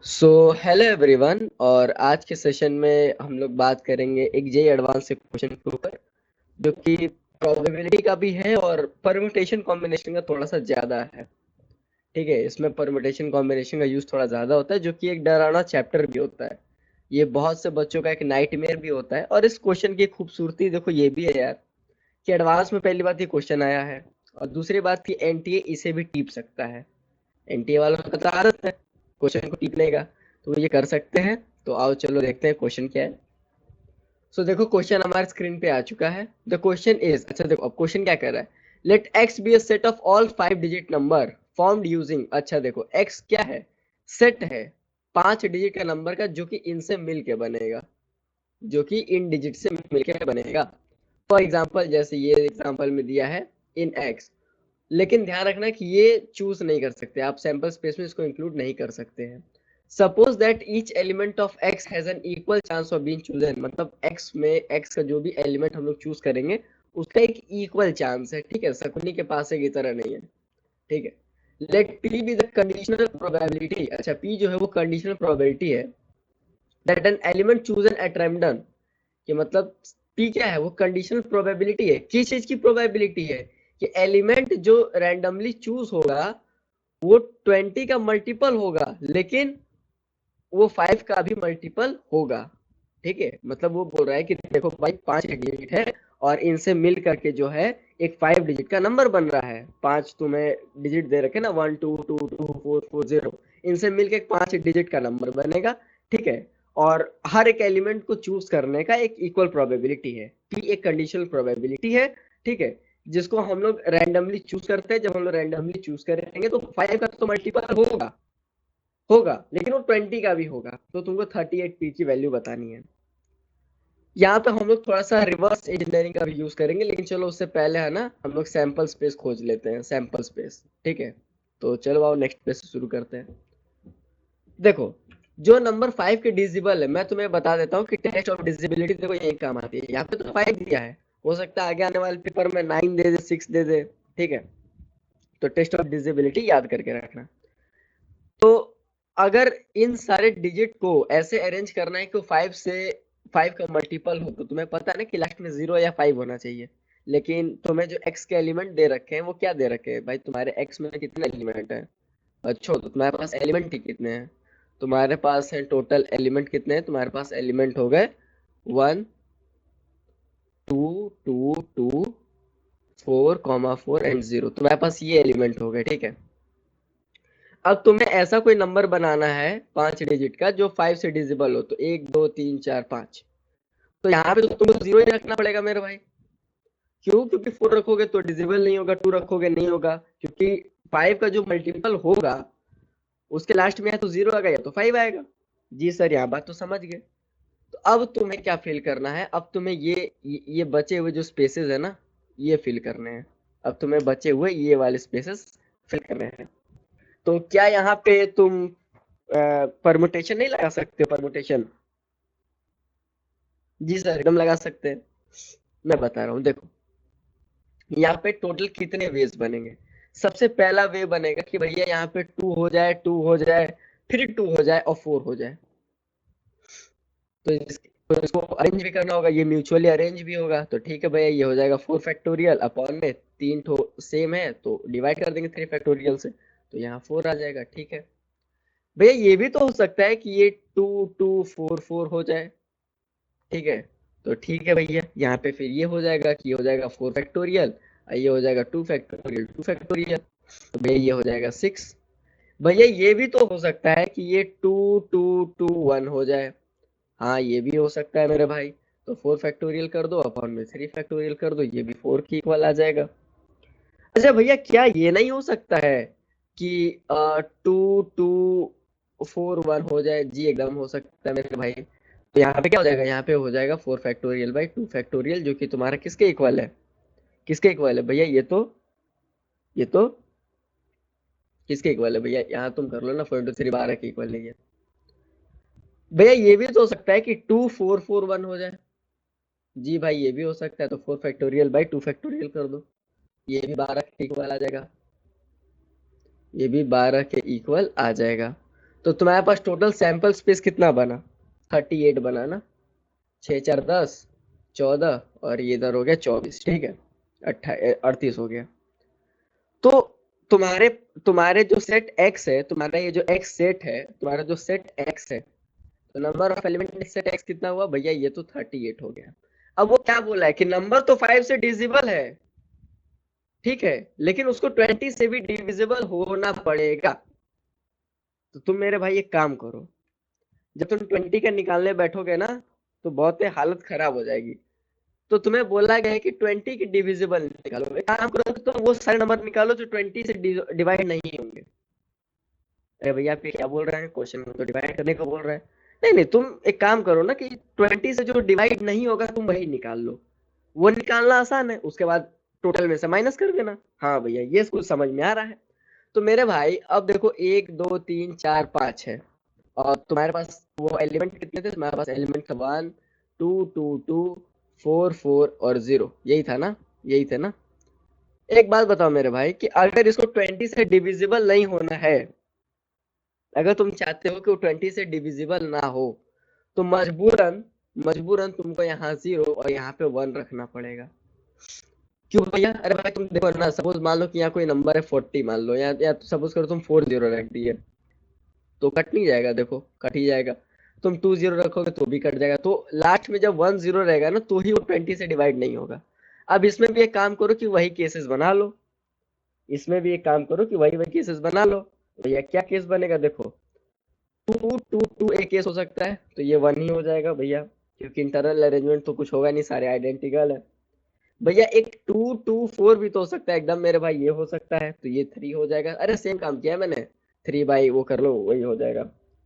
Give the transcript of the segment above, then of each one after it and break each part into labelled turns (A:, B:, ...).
A: So hello everyone. और आज के सेशन में हम लोग बात करेंगे एक जेई एडवांस से क्वेश्चन के ऊपर, जो कि प्रोबेबिलिटी का भी है और परम्यूटेशन कॉम्बिनेशन का थोड़ा सा ज़्यादा है। ठीक है, इसमें परम्यूटेशन कॉम्बिनेशन का यूज़ थोड़ा ज़्यादा होता है, जो कि एक डरावना चैप्टर भी होता है। ये बहुत से बच्चों का एक नाइटमेयर भी होता है। और इस क्वेश्चन की खूबसूरती देखो ये भी है यार, कि एडवांस में पहली बात ये क्वेश्चन आया है, और दूसरी बात कि एनटीए इसे भी टीप सकता है। एनटीए वालों को तो आदत है क्वेश्चन को टीपने का, तो ये कर सकते हैं। तो आओ चलो देखते हैं क्वेश्चन क्या है। सो देखो क्वेश्चन हमारे स्क्रीन पे आ चुका है। द क्वेश्चन इज, अच्छा देखो अब क्वेश्चन क्या कर रहा है। Let X be a set of all 5 digit number formed using, अच्छा देखो एक्स क्या है, सेट है 5 डिजिट का नंबर का, जो कि इनसे मिल के बनेगा, जो कि इन डिजिट से मिल के बनेगा। फॉर एग्जाम्पल जैसे ये एग्जाम्पल में दिया है इन एक्स। लेकिन ध्यान रखना कि ये चूज नहीं कर सकते आप, सैंपल स्पेस में इसको इंक्लूड नहीं कर सकते हैं। Suppose that each element of x has an equal chance of being chosen, मतलब एक्स में एक्स का जो भी एलिमेंट हम लोग चूज करेंगे उसका एक इक्वल चांस है। ठीक है, शकुनी के पास की तरह नहीं है। ठीक है, let P be the conditional probability, अच्छा पी जो है वो कंडीशनल प्रोबेबिलिटी है that an element chosen at random, कि मतलब पी क्या है, वो कंडीशनल प्रोबेबिलिटी है। किस चीज की प्रोबेबिलिटी है, कि एलिमेंट जो रैंडमली चूज होगा वो 20 का मल्टीपल होगा, लेकिन वो 5 का भी मल्टीपल होगा। ठीक है, मतलब वो बोल रहा है कि देखो भाई 5 डिजिट है और इनसे मिल करके जो है एक 5 डिजिट का नंबर बन रहा है। 5 तुम्हें डिजिट दे रखे ना, 1 2 2 2 4 4 0, इनसे मिलके एक 5 डिजिट का नंबर बनेगा। ठीक है, और हर एक एलिमेंट को चूज करने का एक इक्वल प्रोबेबिलिटी है, कि एक कंडीशनल प्रोबेबिलिटी है। ठीक है, जिसको हम लोग रैंडमली चूज करते हैं। जब हम लोग रैंडमली चूज करेंगे तो 5 का तो मल्टीपल होगा होगा, लेकिन वो 20 का भी होगा। तो तुमको 38 पी की वैल्यू बतानी है। यहाँ पे हम लोग थोड़ा सा रिवर्स इंजीनियरिंग का भी यूज करेंगे, लेकिन चलो उससे पहले है ना हम लोग सैंपल स्पेस खोज लेते हैं, सैंपल स्पेस। ठीक है, तो चलो आओ नेक्स्ट पेज से शुरू करते हैं। देखो जो नंबर 5 के डिजिबल है, मैं तुम्हें बता देता हूँ कि टेस्ट ऑफ डिजिबिलिटी देखो यही काम आती है। यहाँ पे तो 5 दिया है, हो सकता है आगे आने वाले पेपर में 9 दे दे, 6 दे दे। ठीक है, तो टेस्ट ऑफ डिजिबिलिटी याद करके रखना। तो अगर इन सारे डिजिट को ऐसे अरेंज करना है कि 5 का मल्टीपल हो, तो तुम्हें पता है ना कि लास्ट में 0 या 5 होना चाहिए। लेकिन तुम्हें जो एक्स के एलिमेंट दे रखे हैं वो क्या दे रखे हैं भाई, तुम्हारे एक्स में कितने एलिमेंट है। अच्छा, तो तुम्हारे पास एलिमेंट ही कितने हैं, तुम्हारे पास है टोटल एलिमेंट कितने हैं, तुम्हारे पास एलिमेंट हो गए 1 2 2 4 4 एंड 0, तुम्हारे पास ये एलिमेंट हो गए। ठीक है, अब तुम्हें ऐसा कोई नंबर बनाना है 5 डिजिट का जो 5 से डिजिबल हो, तो 1 2 3 4 5। तो यहाँ पे तो तुमको 0 ही रखना पड़ेगा मेरे भाई। क्यों, क्योंकि 4 रखोगे तो डिजिबल नहीं होगा, 2 रखोगे नहीं होगा, क्योंकि 5 का जो मल्टीपल होगा उसके लास्ट में या तो 0 आएगा या तो 5 आएगा। जी सर, यहाँ बात तो समझ गए। तो अब तुम्हें क्या फिल करना है, अब तुम्हें ये बचे हुए जो स्पेसेस है ना, ये फिल करने हैं। अब तुम्हें बचे हुए ये वाले स्पेसेस फिल करने हैं। तो क्या यहाँ पे तुम परमुटेशन नहीं लगा सकते, परमुटेशन? जी सर, एकदम लगा सकते हैं। मैं बता रहा हूँ देखो, यहाँ पे टोटल कितने वेज बनेंगे। सबसे पहला वे बनेगा कि भैया यहाँ पे 2 हो जाए, 2 हो जाए, फिर 2 हो जाए और 4 हो जाए। तो इसको अरेंज भी करना होगा, ये म्यूचुअली अरेंज भी होगा। तो ठीक है भैया, ये हो जाएगा 4 फैक्टोरियल अपॉन में 3 ठो सेम है तो डिवाइड कर देंगे 3 फैक्टोरियल से, तो यहाँ 4 आ जाएगा। ठीक है भैया, ये भी तो हो सकता है कि ये 2 2 4 4 हो जाए। ठीक है, तो ठीक है भैया, यहाँ पे फिर ये हो जाएगा कि ये हो जाएगा 4 फैक्टोरियल, ये हो जाएगा 2 फैक्टोरियल 2 फैक्टोरियल, तो भैया ये हो जाएगा 6। भैया ये भी तो हो सकता है कि ये 2 2 2 1 हो जाए। हाँ ये भी हो सकता है मेरे भाई। तो 4 फैक्टोरियल कर दो अपॉन में 3 फैक्टोरियल कर दो, ये भी 4 की इक्वल आ जाएगा। अच्छा भैया, क्या ये नहीं हो सकता है कि 2 2 4 1 हो जाए? जी एकदम हो सकता है मेरे भाई। तो यहाँ पे क्या हो जाएगा, यहाँ पे हो जाएगा 4 फैक्टोरियल बाई 2 फैक्टोरियल, जो कि तुम्हारा किसके इक्वल है, किसके इक्वल है भैया, ये तो किसके इक्वल है भैया, यहाँ तुम कर लो ना, 4 into 3 12 के इक्वल नहीं है। भैया ये भी तो हो सकता है कि 2 4 4 1 हो जाए। जी भाई ये भी हो सकता है, तो 4 फैक्टोरियल बाई 2 फैक्टोरियल कर दो, ये भी 12 के इक्वल आ जाएगा, ये भी 12 के इक्वल आ जाएगा। तो तुम्हारे पास टोटल सैंपल स्पेस कितना बना? 38 बना ना। 6 4 10, 14, और ये इधर हो गया 24, ठीक है। 38 हो गया। तो तुम्हारे तुम्हारे जो सेट एक्स है, तुम्हारा ये जो एक्स सेट है, तुम्हारा जो सेट एक्स है, तो number of element set x कितना हुआ भैया? ये तो 38 हो गया। अब वो क्या बोला है कि नंबर तो 5 से डिविजिबल है, ठीक है, लेकिन उसको 20 से भी डिविजिबल होना पड़ेगा। तो तुम मेरे भाई एक काम करो, जब तुम 20 का निकालने बैठोगे ना, तो बहुत ही हालत खराब हो जाएगी। तो तुम्हें बोला गया है कि 20 की डिविजिबल निकालो। एक काम करो, तो वो सारे नंबर निकालो जो 20 से डिवाइड नहीं होंगे। अरे भैया आप ये क्या बोल रहे हैं, क्वेश्चन में तो डिवाइड करने को बोल रहे हैं। नहीं नहीं, तुम एक काम करो ना कि 20 से जो डिवाइड नहीं होगा तुम वही निकाल लो। वो निकालना आसान है, उसके बाद टोटल में से माइनस कर देना। हाँ भैया, ये कुछ समझ में आ रहा है। तो मेरे भाई अब देखो, 1 2 3 4 5 है, और तुम्हारे पास वो एलिमेंट कितने थे? तुम्हारे पास एलिमेंट था 1 2 2 2 4 4 और 0, यही था ना? यही थे ना? एक बात बताओ मेरे भाई कि अगर इसको 20 से डिविजिबल नहीं होना है, अगर तुम चाहते हो कि वो 20 से डिविजिबल ना हो, तो मजबूरन मजबूरन तुमको यहाँ 0 और यहाँ पे 1 रखना पड़ेगा। क्यों भैया? अरे भाई तुम देखो ना, सपोज मान लो कि यहाँ कोई नंबर है 40 मान लो, या सपोज करो तुम 40 रख दिए, तो कट नहीं जाएगा? देखो कट ही जाएगा। तुम 20 रखोगे तो भी कट जाएगा। तो लास्ट में जब 10 रहेगा ना, तो ही वो 20 से डिवाइड नहीं होगा। अब इसमें भी एक काम करो कि वही केसेस बना लो। इसमें भी एक काम करो कि वही वही केसेस बना लो। भैया क्या केस बनेगा? देखो, 2 2 2 एक केस हो सकता है, तो ये 1 ही हो जाएगा भैया, क्योंकि इंटरनल अरेंजमेंट तो कुछ होगा नहीं, सारे आइडेंटिकल है। भैया एक 2 2 4 भी तो हो सकता है एकदम मेरे भाई, ये हो सकता है, तो ये 3 हो जाएगा। अरे सेम काम किया है मैंने, 3 बाई वो कर लो, वही हो जाएगा।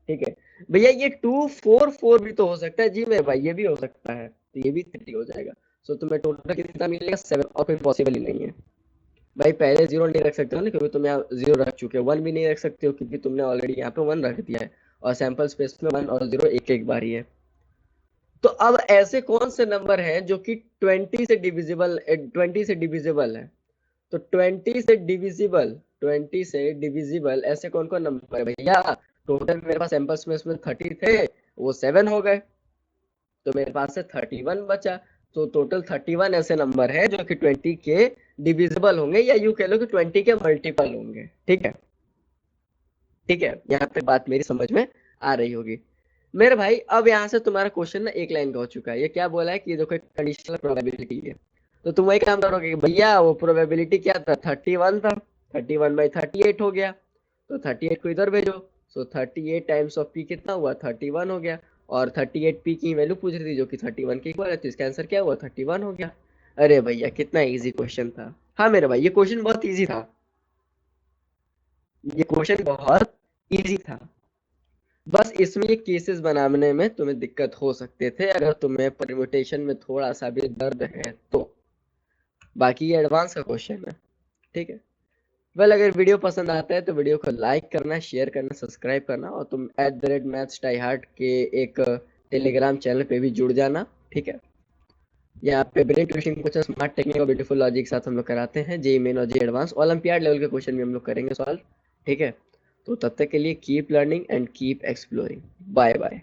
A: ठीक है भैया, ये 2 4 4 भी तो हो सकता है जी मेरे भाई, ये भी हो सकता है, तो ये भी 3 हो जाएगा। सो तुम्हें टोटल कितना मिलेगा? 7, और कोई पॉसिबल ही नहीं है। भाई पहले 0 नहीं रख सकते हो ना, क्योंकि तुम यहाँ 0 रख चुके हो। 1 भी नहीं रख सकते हो, क्योंकि तुमने ऑलरेडी यहाँ पे 1 रख दिया है, और सैंपल स्पेस में 1 और 0 एक एक बार ही है। तो अब ऐसे कौन से नंबर हैं जो कि 20 से डिविजिबल है? तो 20 से डिविजिबल ऐसे कौन कौन नंबर है भैया? टोटल मेरे पास सैंपल्स में इसमें 30 थे, वो 7 हो गए, तो मेरे पास से 31 बचा। तो टोटल 31 ऐसे नंबर है जो कि 20 के डिविजिबल होंगे, या यूं कह लो कि 20 के मल्टीपल होंगे। ठीक है, ठीक है, यहाँ पे बात मेरी समझ में आ रही होगी मेरे भाई। अब यहाँ से तुम्हारा क्वेश्चन ना एक लाइन का हो चुका है। ये क्या बोला है कि देखो, कंडीशनल प्रोबेबिलिटी है। तो तुम वही काम करोगे कि भैया वो प्रोबेबिलिटी क्या था? 31 था, 31/38 हो गया, तो 38 को इधर भेजो। सो 38 टाइम्स ऑफ पी कितना हुआ? 31 हो गया। और 38 पी की वैल्यू पूछ रही थी, जो कि 31 के इक्वल है, तो इसका आंसर क्या हुआ? 31 हो गया। अरे भैया कितना इजी क्वेश्चन था। हाँ मेरे भाई, ये क्वेश्चन बहुत इजी था, ये क्वेश्चन बहुत इजी था। बस इसमें ये केसेस बनाने में तुम्हें दिक्कत हो सकते थे, अगर तुम्हें परम्यूटेशन में थोड़ा सा भी दर्द है तो। बाकी ये एडवांस का क्वेश्चन है, ठीक है। वेल, अगर वीडियो पसंद आता है तो वीडियो को लाइक करना, शेयर करना, सब्सक्राइब करना, और तुम @mathsdieHard के एक टेलीग्राम चैनल पे भी जुड़ जाना, ठीक है। यहाँ पे brain tuition question, smart technique और ब्यूटीफुल लॉजिक के साथ हम लोग कराते हैं। जेईई मेन और जेईई एडवांस, ओलंपियाड लेवल के क्वेश्चन भी हम लोग करेंगे सॉल्व, ठीक है। तो तब तक के लिए keep learning and keep exploring. Bye bye.